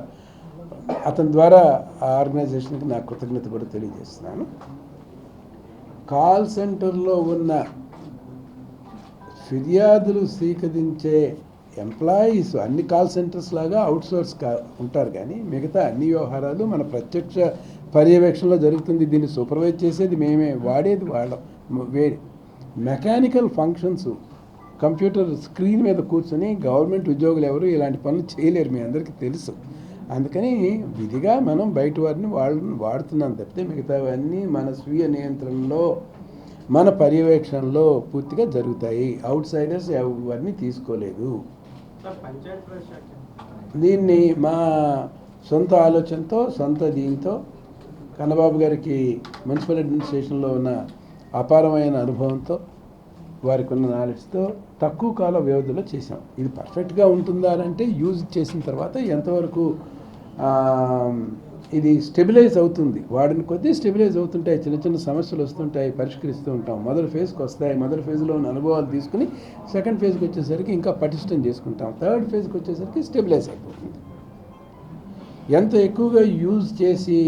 అతని ద్వారా ఆ ఆర్గనైజేషన్కి నా కృతజ్ఞత కూడా తెలియజేస్తున్నాను. కాల్ సెంటర్లో ఉన్న ఫిర్యాదులు స్వీకరించే ఎంప్లాయీస్ అన్ని కాల్ సెంటర్స్ లాగా అవుట్సోర్స్ ఉంటారు, కానీ మిగతా అన్ని వ్యవహారాలు మన ప్రత్యక్ష పర్యవేక్షణలో జరుగుతుంది. దీన్ని సూపర్వైజ్ చేసేది మేమే, వాడేది వాళ్ళం. మెకానికల్ ఫంక్షన్స్, కంప్యూటర్ స్క్రీన్ మీద కూర్చొని గవర్నమెంట్ ఉద్యోగులు ఎవరు ఇలాంటి పనులు చేయలేరు, మీ అందరికీ తెలుసు. అందుకని విధిగా మనం బయట వారిని వాళ్ళని వాడుతున్నాం తప్పితే మిగతావన్నీ మన స్వీయ నియంత్రణలో, మన పర్యవేక్షణలో పూర్తిగా జరుగుతాయి. అవుట్ సైడర్స్ ఎవరిని తీసుకోలేదు. దీన్ని మా సొంత ఆలోచనతో, సొంత దీంతో, కన్నబాబు గారికి మున్సిపల్ అడ్మినిస్ట్రేషన్లో ఉన్న అపారమైన అనుభవంతో, వారికి ఉన్న నాలెడ్జ్తో తక్కువ కాల వ్యవధిలో చేసాం. ఇది పర్ఫెక్ట్గా ఉంటుందా అంటే యూజ్ చేసిన తర్వాత ఎంతవరకు ఇది స్టెబిలైజ్ అవుతుంది, వాడిని కొద్దీ స్టెబిలైజ్ అవుతుంటాయి. చిన్న చిన్న సమస్యలు వస్తుంటాయి, పరిష్కరిస్తూ ఉంటాం. మొదటి ఫేజ్కి వస్తాయి, మొదటి ఫేజ్లో ఉన్న అనుభవాలు తీసుకుని సెకండ్ ఫేజ్కి వచ్చేసరికి ఇంకా పటిష్టం చేసుకుంటాం. థర్డ్ ఫేజ్కి వచ్చేసరికి స్టెబిలైజ్ అయిపోతుంది. ఎంత ఎక్కువగా యూజ్ చేసి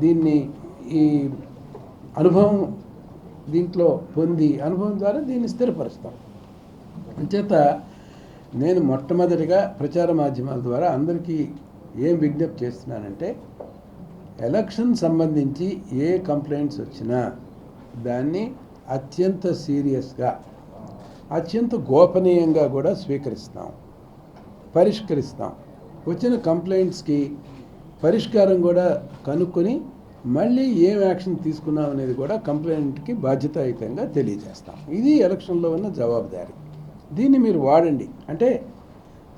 దీన్ని ఈ అనుభవం దీంట్లో పొంది అనుభవం ద్వారా దీన్ని స్థిరపరుస్తాం. అంచేత నేను మొట్టమొదటిగా ప్రచార మాధ్యమాల ద్వారా అందరికీ ఏం విజ్ఞప్తి చేస్తున్నానంటే, ఎలక్షన్ సంబంధించి ఏ కంప్లైంట్స్ వచ్చినా దాన్ని అత్యంత సీరియస్గా, అత్యంత గోపనీయంగా కూడా స్వీకరిస్తాం, పరిష్కరిస్తాం. వచ్చిన కంప్లైంట్స్కి పరిష్కారం కూడా కనుక్కొని మళ్ళీ ఏం యాక్షన్ తీసుకున్నాం అనేది కూడా కంప్లైంట్కి బాధ్యతాయుతంగా తెలియజేస్తాం. ఇది ఎలక్షన్లో ఉన్న జవాబుదారీ. దీన్ని మీరు వాడండి. అంటే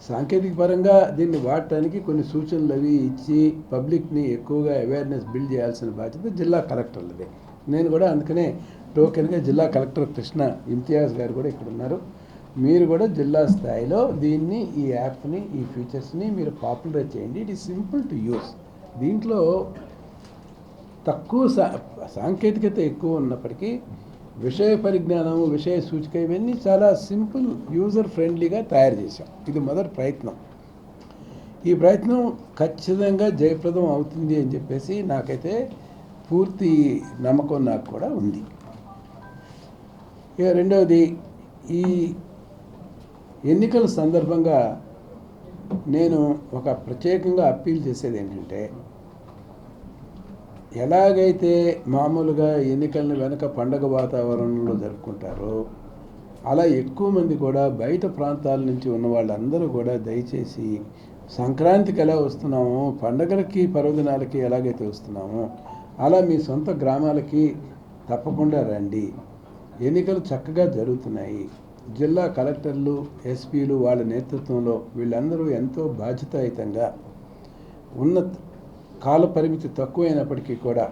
సాంకేతిక పరంగా దీన్ని వాడటానికి కొన్ని సూచనలు అవి ఇచ్చి పబ్లిక్ని ఎక్కువగా అవేర్నెస్ బిల్డ్ చేయాల్సిన బాధ్యత జిల్లా కలెక్టర్లదే. నేను కూడా అందుకనే టోకెన్గా జిల్లా కలెక్టర్ కృష్ణ ఇంతియాజ్ గారు కూడా ఇక్కడ ఉన్నారు. మీరు కూడా జిల్లా స్థాయిలో దీన్ని, ఈ యాప్ని, ఈ ఫీచర్స్ని మీరు పాపులరైజ్ చేయండి. It is simple to use. దీంట్లో తక్కువ సాంకేతికత ఎక్కువ ఉన్నప్పటికీ విషయ పరిజ్ఞానం, విషయ సూచిక ఇవన్నీ చాలా సింపుల్, యూజర్ ఫ్రెండ్లీగా తయారు చేశాం. ఇది మొదటి ప్రయత్నం. ఈ ప్రయత్నం ఖచ్చితంగా జయప్రదం అవుతుంది అని చెప్పేసి నాకైతే పూర్తి నమ్మకం నాకు కూడా ఉంది. ఇక రెండవది, ఈ ఎన్నికల సందర్భంగా నేను ఒక ప్రత్యేకంగా అప్పీల్ చేసేది ఏంటంటే, ఎలాగైతే మామూలుగా ఎన్నికలను వెనక పండగ వాతావరణంలో జరుపుకుంటారో అలా ఎక్కువ మంది కూడా బయట ప్రాంతాల నుంచి ఉన్న వాళ్ళందరూ కూడా దయచేసి సంక్రాంతికి ఎలా వస్తున్నామో, పండగలకి పర్వదినాలకి ఎలాగైతే వస్తున్నామో అలా మీ సొంత గ్రామాలకి తప్పకుండా రండి. ఎన్నికలు చక్కగా జరుగుతున్నాయి. జిల్లా కలెక్టర్లు, ఎస్పీలు వాళ్ళ నేతృత్వంలో వీళ్ళందరూ ఎంతో బాధ్యతాయుతంగా, ఉన్న కాల పరిమితి తక్కువైనప్పటికీ కూడా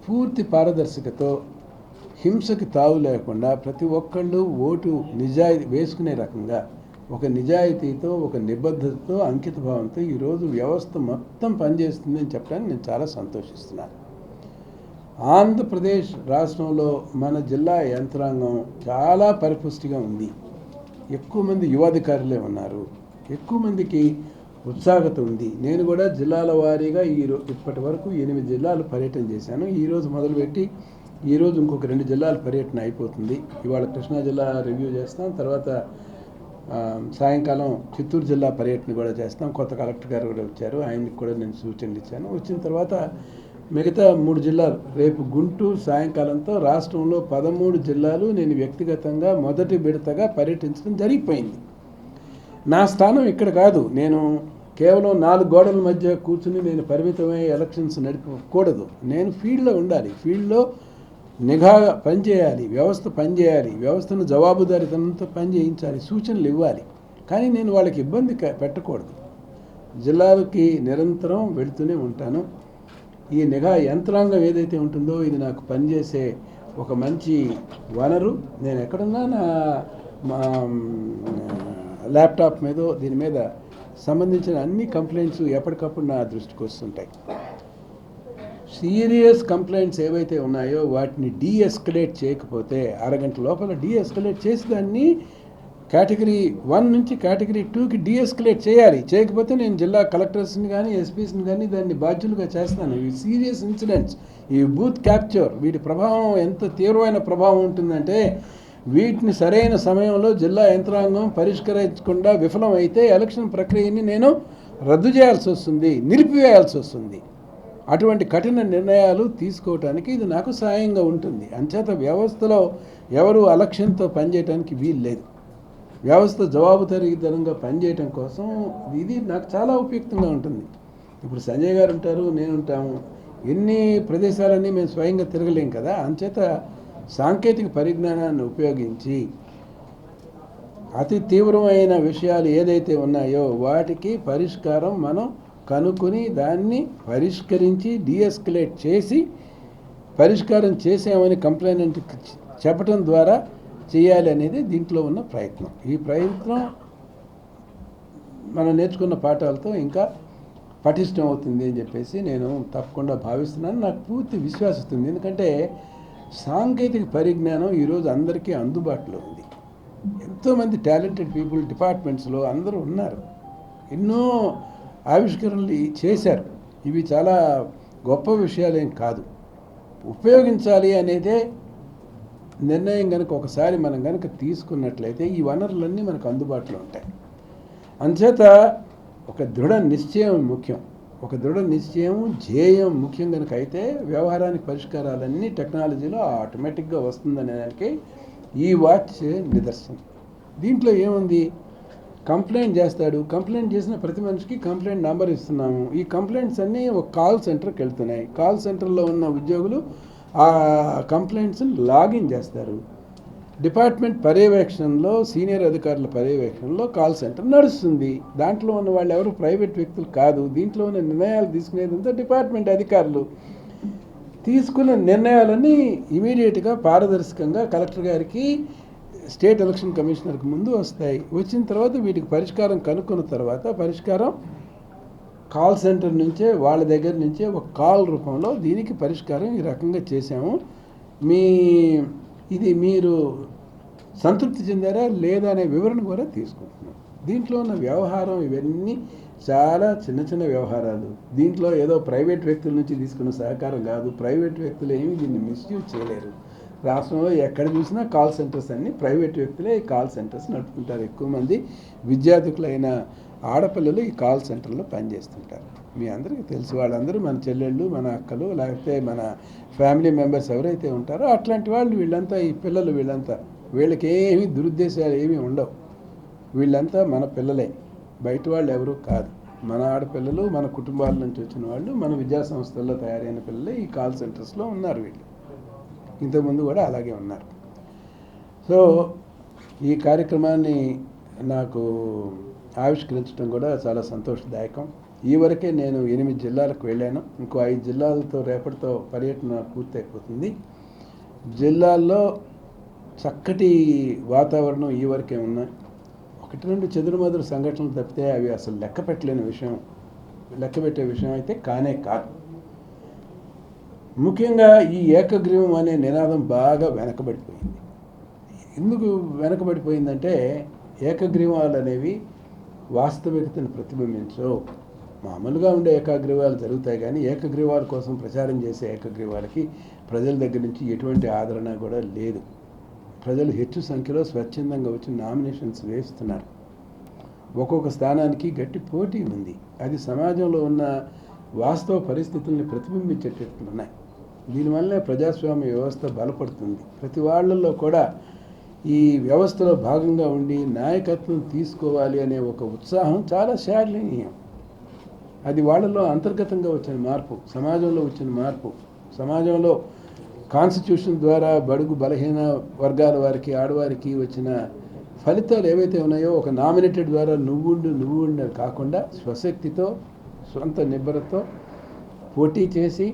పూర్తి పారదర్శకతో, హింసకి తావు లేకుండా ప్రతి ఒక్కళ్ళు ఓటు నిజాయితీ వేసుకునే రకంగా ఒక నిజాయితీతో, ఒక నిబద్ధతతో, అంకిత భావంతో ఈరోజు వ్యవస్థ మొత్తం పనిచేస్తుందని చెప్పడానికి నేను చాలా సంతోషిస్తున్నాను. ఆంధ్రప్రదేశ్ రాష్ట్రంలో మన జిల్లా యంత్రాంగం చాలా పరిపుష్టిగా ఉంది. ఎక్కువ మంది యువాధికారులే ఉన్నారు. ఎక్కువ మందికి ఉత్సాహత ఉంది. నేను కూడా జిల్లాల వారీగా ఇప్పటి వరకు 8 జిల్లాలు పర్యటన చేశాను. ఈరోజు మొదలుపెట్టి ఈరోజు ఇంకొక 2 జిల్లాల పర్యటన అయిపోతుంది. ఇవాళ కృష్ణా జిల్లా రివ్యూ చేస్తాం. తర్వాత సాయంకాలం చిత్తూరు జిల్లా పర్యటన కూడా చేస్తాం. కొత్త కలెక్టర్ గారు కూడా వచ్చారు. ఆయనకి కూడా నేను సూచనలు ఇచ్చాను. వచ్చిన తర్వాత మిగతా 3 జిల్లాలు, రేపు గుంటూరు సాయంకాలంతో రాష్ట్రంలో 13 జిల్లాలు నేను వ్యక్తిగతంగా మొదటి విడతగా పర్యటించడం జరిగిపోయింది. నా స్థానం ఇక్కడ కాదు. నేను కేవలం 4 గోడల మధ్య కూర్చుని నేను పరిమితమై ఎలక్షన్స్ నడపకూడదు. నేను ఫీల్డ్లో ఉండాలి. ఫీల్డ్లో నిఘా పనిచేయాలి, వ్యవస్థ పనిచేయాలి, వ్యవస్థను జవాబుదారీతనంతో పనిచేయించాలి, సూచనలు ఇవ్వాలి. కానీ నేను వాళ్ళకి ఇబ్బంది పెట్టకూడదు. జిల్లాలకి నిరంతరం వెళుతూనే ఉంటాను. ఈ నిఘా యంత్రాంగం ఏదైతే ఉంటుందో ఇది నాకు పనిచేసే ఒక మంచి వనరు. నేను ఎక్కడున్నా నా ల్యాప్టాప్ మీద దీని మీద సంబంధించిన అన్ని కంప్లైంట్స్ ఎప్పటికప్పుడు నా దృష్టికి వస్తుంటాయి. సీరియస్ కంప్లైంట్స్ ఏవైతే ఉన్నాయో వాటిని డీఎస్కలేట్ చేయకపోతే అరగంట లోపల డీఎస్కలేట్ చేసి దాన్ని కేటగిరీ 1 నుంచి కేటగిరీ 2కి డీఎస్కలేట్ చేయాలి. చేయకపోతే నేను జిల్లా కలెక్టర్స్ని కానీ ఎస్పీస్ని కానీ దాన్ని బాధ్యులుగా చేస్తాను. ఈ సీరియస్ ఇన్సిడెంట్స్, ఈ బూత్ క్యాప్చర్, వీటి ప్రభావం ఎంత తీవ్రమైన ప్రభావం ఉంటుందంటే వీటిని సరైన సమయంలో జిల్లా యంత్రాంగం పరిష్కరించకుండా విఫలమైతే ఎలక్షన్ ప్రక్రియని నేను రద్దు చేయాల్సి వస్తుంది, నిలిపివేయాల్సి వస్తుంది. అటువంటి కఠిన నిర్ణయాలు తీసుకోవటానికి ఇది నాకు సాయంగా ఉంటుంది. అంచేత వ్యవస్థలో ఎవరు అలక్ష్యంతో పనిచేయడానికి వీలు లేదు. వ్యవస్థ జవాబుదారీతనంగా పనిచేయటం కోసం ఇది నాకు చాలా ఉపయుక్తంగా ఉంటుంది. ఇప్పుడు సంజయ్ గారు ఉంటారు, నేను ఉంటాము. ఎన్ని ప్రదేశాలన్నీ మేము స్వయంగా తిరగలేం కదా. అంచేత సాంకేతిక పరిజ్ఞానాన్ని ఉపయోగించి అతి తీవ్రమైన విషయాలు ఏదైతే ఉన్నాయో వాటికి పరిష్కారం మనం కనుక్కొని దాన్ని పరిష్కరించి డీఎస్కలేట్ చేసి పరిష్కారం చేసామని కంప్లైంట్కి చెప్పడం ద్వారా చేయాలి అనేది దీంట్లో ఉన్న ప్రయత్నం. ఈ ప్రయత్నం మనం నేర్చుకున్న పాఠాలతో ఇంకా పటిష్టం అవుతుంది అని చెప్పేసి నేను తప్పకుండా భావిస్తున్నాను. నాకు పూర్తి విశ్వాసం ఉంది. ఎందుకంటే సాంకేతిక పరిజ్ఞానం ఈరోజు అందరికీ అందుబాటులో ఉంది. ఎంతోమంది టాలెంటెడ్ పీపుల్ డిపార్ట్మెంట్స్లో అందరూ ఉన్నారు. ఎన్నో ఆవిష్కరణలు చేశారు. ఇవి చాలా గొప్ప విషయాలేం కాదు. ఉపయోగించాలి అనేదే నిర్ణయం కనుక ఒకసారి మనం కనుక తీసుకున్నట్లయితే ఈ వనరులన్నీ మనకు అందుబాటులో ఉంటాయి. అంచేత ఒక దృఢ నిశ్చయం ముఖ్యం. ఒక దృఢ నిశ్చయం, ధ్యేయం ముఖ్యం కనుక అయితే వ్యవహారానికి పరిష్కారాలన్నీ టెక్నాలజీలో ఆటోమేటిక్గా వస్తుందనే దానికి ఈ వాచ్ నిదర్శనం. దీంట్లో ఏముంది, కంప్లైంట్ చేస్తాడు, కంప్లైంట్ చేసిన ప్రతి మనిషికి కంప్లైంట్ నెంబర్ ఇస్తున్నాము. ఈ కంప్లైంట్స్ అన్నీ ఒక కాల్ సెంటర్కి వెళ్తున్నాయి. కాల్ సెంటర్లో ఉన్న ఉద్యోగులు ఆ కంప్లైంట్స్ని లాగిన్ చేస్తారు. డిపార్ట్మెంట్ పర్యవేక్షణలో, సీనియర్ అధికారుల పర్యవేక్షణలో కాల్ సెంటర్ నడుస్తుంది. దాంట్లో ఉన్న వాళ్ళు ఎవరు ప్రైవేట్ వ్యక్తులు కాదు. దీంట్లో ఉన్న నిర్ణయాలు తీసుకునేదంతా డిపార్ట్మెంట్ అధికారులు. తీసుకున్న నిర్ణయాలన్నీ ఇమీడియట్గా పారదర్శకంగా కలెక్టర్ గారికి, స్టేట్ ఎలక్షన్ కమిషనర్కి ముందు వస్తాయి. వచ్చిన తర్వాత వీటికి పరిష్కారం కనుక్కున్న తర్వాత పరిష్కారం కాల్ సెంటర్ నుంచే, వాళ్ళ దగ్గర నుంచే ఒక కాల్ రూపంలో దీనికి పరిష్కారం ఈ రకంగా చేశాము, మీ ఇది మీరు సంతృప్తి చెందారా లేదా అనే వివరణ కూడా తీసుకుంటున్నాం. దీంట్లో ఉన్న వ్యవహారం ఇవన్నీ చాలా చిన్న చిన్న వ్యవహారాలు. దీంట్లో ఏదో ప్రైవేట్ వ్యక్తుల నుంచి తీసుకున్న సహకారం కాదు. ప్రైవేట్ వ్యక్తులు ఏమి దీన్ని మిస్యూజ్ చేయలేరు. రాష్ట్రంలో ఎక్కడ చూసినా కాల్ సెంటర్స్ అన్నీ ప్రైవేట్ వ్యక్తులే ఈ కాల్ సెంటర్స్ నడుపుతుంటారు. ఎక్కువ మంది విద్యార్థికులైన ఆడపిల్లలు ఈ కాల్ సెంటర్లో పనిచేస్తుంటారు. మీ అందరికీ తెలుసు, వాళ్ళందరూ మన చెల్లెళ్ళు, మన అక్కలు, లేకపోతే మన ఫ్యామిలీ మెంబర్స్ ఎవరైతే ఉంటారో అట్లాంటి వాళ్ళు. వీళ్ళంతా ఈ పిల్లలు వీళ్ళకి ఏమీ దురుద్దేశాలు ఏమీ ఉండవు. వీళ్ళంతా మన పిల్లలే, బయట వాళ్ళు ఎవరూ కాదు. మన ఆడపిల్లలు, మన కుటుంబాల నుంచి వచ్చిన వాళ్ళు, మన విద్యా సంస్థల్లో తయారైన పిల్లలే ఈ కాల్ సెంటర్స్లో ఉన్నారు. వీళ్ళు ఇంతకుముందు కూడా అలాగే ఉన్నారు. సో ఈ కార్యక్రమాన్ని నాకు ఆవిష్కరించడం కూడా చాలా సంతోషదాయకం. ఈ వరకే నేను 8 జిల్లాలకు వెళ్ళాను. ఇంకో 5 జిల్లాలతో రేపటితో పర్యటన పూర్తయిపోతుంది. జిల్లాల్లో చక్కటి వాతావరణం ఈ వరకే ఉన్నాయి. 1-2 చెదురుమదురు సంఘటనలు తప్పితే అవి అసలు లెక్కపెట్టే విషయం అయితే కానే కాదు. ముఖ్యంగా ఈ ఏకగ్రీవం అనే నినాదం బాగా వెనకబడిపోయింది. ఎందుకు వెనకబడిపోయిందంటే ఏకగ్రీవాలు అనేవి వాస్తవికతను ప్రతిబింబించవు. మామూలుగా ఉండే ఏకగ్రీవాలు జరుగుతాయి, కానీ ఏకగ్రీవాల కోసం ప్రచారం చేసే ఏకగ్రీవాలకి ప్రజల దగ్గర నుంచి ఎటువంటి ఆదరణ కూడా లేదు. ప్రజలు ಹೆಚ್ಚು సంఖ్యలో స్వచ్ఛందంగా వచ్చి నామినేషన్స్ వేస్తున్నారు. ఒక్కొక్క స్థానానికి గట్టి పోటీ ఉంది. అది సమాజంలో ఉన్న వాస్తవ పరిస్థితుల్ని ప్రతిబింబించేటట్లున్నాయి. దీనివల్లే ప్రజాస్వామ్య వ్యవస్థ బలపడుతుంది. ప్రతి వాళ్ళల్లో కూడా ఈ వ్యవస్థలో భాగంగా ఉండి నాయకత్వం తీసుకోవాలి అనే ఒక ఉత్సాహం చాలా శారీరనీయం. అది వాళ్ళలో అంతర్గతంగా వచ్చిన మార్పు, సమాజంలో వచ్చిన మార్పు. సమాజంలో కాన్స్టిట్యూషన్ ద్వారా బడుగు బలహీన వర్గాల వారికి, ఆడవారికి వచ్చిన ఫలితాలు ఏవైతే ఉన్నాయో, ఒక నామినేటెడ్ ద్వారా నువ్వు కాకుండా స్వశక్తితో, సొంత నిబ్బరతో పోటీ చేసి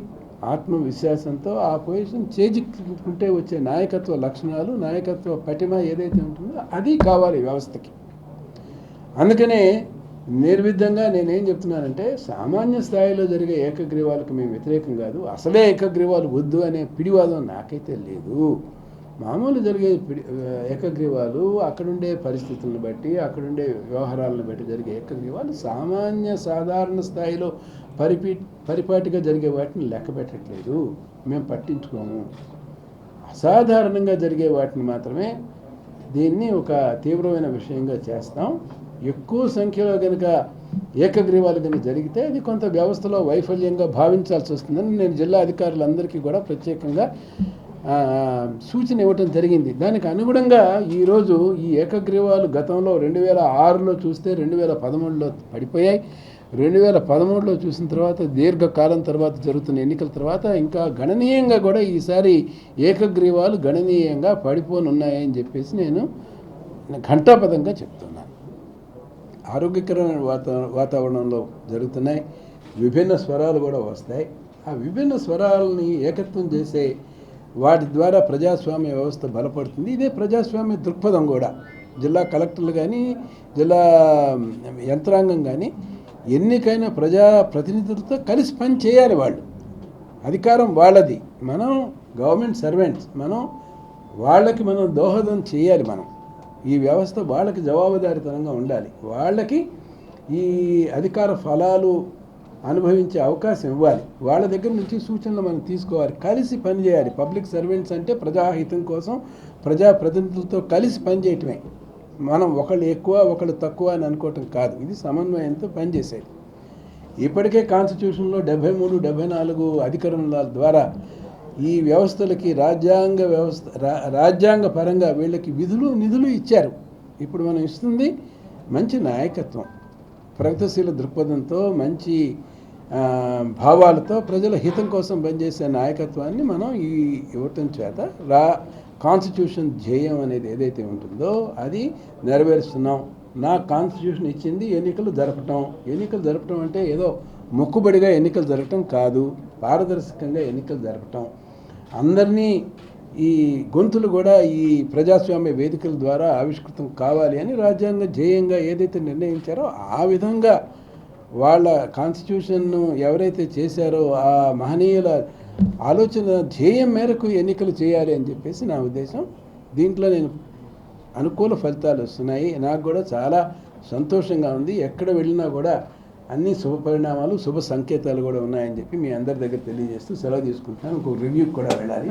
ఆత్మవిశ్వాసంతో ఆ పొజిషన్ చేజిక్కుంటే వచ్చే నాయకత్వ లక్షణాలు, నాయకత్వ పటిమ ఏదైతే ఉంటుందో అది కావాలి వ్యవస్థకి. అందుకనే నిర్విధంగా నేనేం చెప్తున్నానంటే, సామాన్య స్థాయిలో జరిగే ఏకగ్రీవాలకు మేము వ్యతిరేకం కాదు. అసలే ఏకగ్రీవాలు వద్దు అనే పిడివాదం నాకైతే లేదు. మామూలు జరిగే ఏకగ్రీవాలు అక్కడుండే పరిస్థితులను బట్టి, అక్కడుండే వ్యవహారాలను బట్టి జరిగే ఏకగ్రీవాలు సాధారణ స్థాయిలో పరిపాటిగా జరిగే వాటిని లెక్క పెట్టట్లేదు, మేము పట్టించుకోము. అసాధారణంగా జరిగే వాటిని మాత్రమే దీన్ని ఒక తీవ్రమైన విషయంగా చేస్తాం. ఎక్కువ సంఖ్యలో కనుక ఏకగ్రీవాలు కనుక జరిగితే అది కొంత వ్యవస్థలో వైఫల్యంగా భావించాల్సి వస్తుందని నేను జిల్లా అధికారులందరికీ కూడా ప్రత్యేకంగా సూచన ఇవ్వటం జరిగింది. దానికి అనుగుణంగా ఈరోజు ఈ ఏకగ్రీవాలు గతంలో 2006లో చూస్తే 2013లో పడిపోయాయి. 2013లో చూసిన తర్వాత దీర్ఘకాలం తర్వాత జరుగుతున్న ఎన్నికల తర్వాత ఇంకా గణనీయంగా కూడా ఈసారి ఏకగ్రీవాలు గణనీయంగా పడిపోనున్నాయని చెప్పేసి నేను ఘంటాపథంగా చెప్తున్నాను. ఆరోగ్యకరమైన వాతావరణంలో జరుగుతున్నాయి. విభిన్న స్వరాలు కూడా వస్తాయి. ఆ విభిన్న స్వరాలని ఏకత్వం చేసే వాటి ద్వారా ప్రజాస్వామ్య వ్యవస్థ బలపడుతుంది. ఇదే ప్రజాస్వామ్య దృక్పథం కూడా. జిల్లా కలెక్టర్లు కానీ, జిల్లా యంత్రాంగం కానీ ఎన్నికైన ప్రజాప్రతినిధులతో కలిసి పని చేయాలి. వాళ్ళు అధికారం వాళ్ళది, మనం గవర్నమెంట్ సర్వెంట్స్, వాళ్ళకి దోహదం చేయాలి. ఈ వ్యవస్థ వాళ్ళకి జవాబుదారీతనంగా ఉండాలి. వాళ్ళకి ఈ అధికార ఫలాలు అనుభవించే అవకాశం ఇవ్వాలి. వాళ్ళ దగ్గర నుంచి సూచనలు మనం తీసుకోవాలి. కలిసి పనిచేయాలి. పబ్లిక్ సర్వెంట్స్ అంటే ప్రజాహితం కోసం ప్రజాప్రతినిధులతో కలిసి పనిచేయటమే. మనం ఒకళ్ళు ఎక్కువ ఒకళ్ళు తక్కువ అని అనుకోవటం కాదు. ఇది సమన్వయంతో పనిచేసేది. ఇప్పటికే కాన్స్టిట్యూషన్లో 73, 74 అధికరణల ద్వారా ఈ వ్యవస్థలకి రాజ్యాంగ పరంగా వీళ్ళకి విధులు నిధులు ఇచ్చారు. ఇప్పుడు మనం ఇస్తుంది మంచి నాయకత్వం, ప్రగతిశీల దృక్పథంతో, మంచి భావాలతో ప్రజల హితం కోసం పనిచేసే నాయకత్వాన్ని మనం ఈ ఇవ్వటం చేత కాన్స్టిట్యూషన్ ధ్యేయం అనేది ఏదైతే ఉంటుందో అది నెరవేరుస్తున్నాం. నా కాన్స్టిట్యూషన్ ఇచ్చింది ఎన్నికలు జరపటం అంటే ఏదో మొక్కుబడిగా ఎన్నికలు జరగటం కాదు, పారదర్శకంగా ఎన్నికలు జరపటం. అందరినీ ఈ గొంతులు కూడా ఈ ప్రజాస్వామ్య వేదికల ద్వారా ఆవిష్కృతం కావాలి అని రాజ్యాంగ ధ్యేయంగా ఏదైతే నిర్ణయించారో ఆ విధంగా వాళ్ళ కాన్స్టిట్యూషన్ను ఎవరైతే చేశారో ఆ మహనీయుల ఆలోచన ధ్యేయం మేరకు ఎన్నికలు చేయాలి అని చెప్పేసి నా ఉద్దేశం. దీంట్లో నేను అనుకూల ఫలితాలు వస్తున్నాయి. నాకు కూడా చాలా సంతోషంగా ఉంది. ఎక్కడ వెళ్ళినా కూడా అన్ని శుభ పరిణామాలు, శుభ సంకేతాలు కూడా ఉన్నాయని చెప్పి మీ అందరి దగ్గర తెలియజేస్తూ సెలవు తీసుకుంటున్నాను. ఇంకొక రివ్యూకి కూడా వెళ్ళాలి.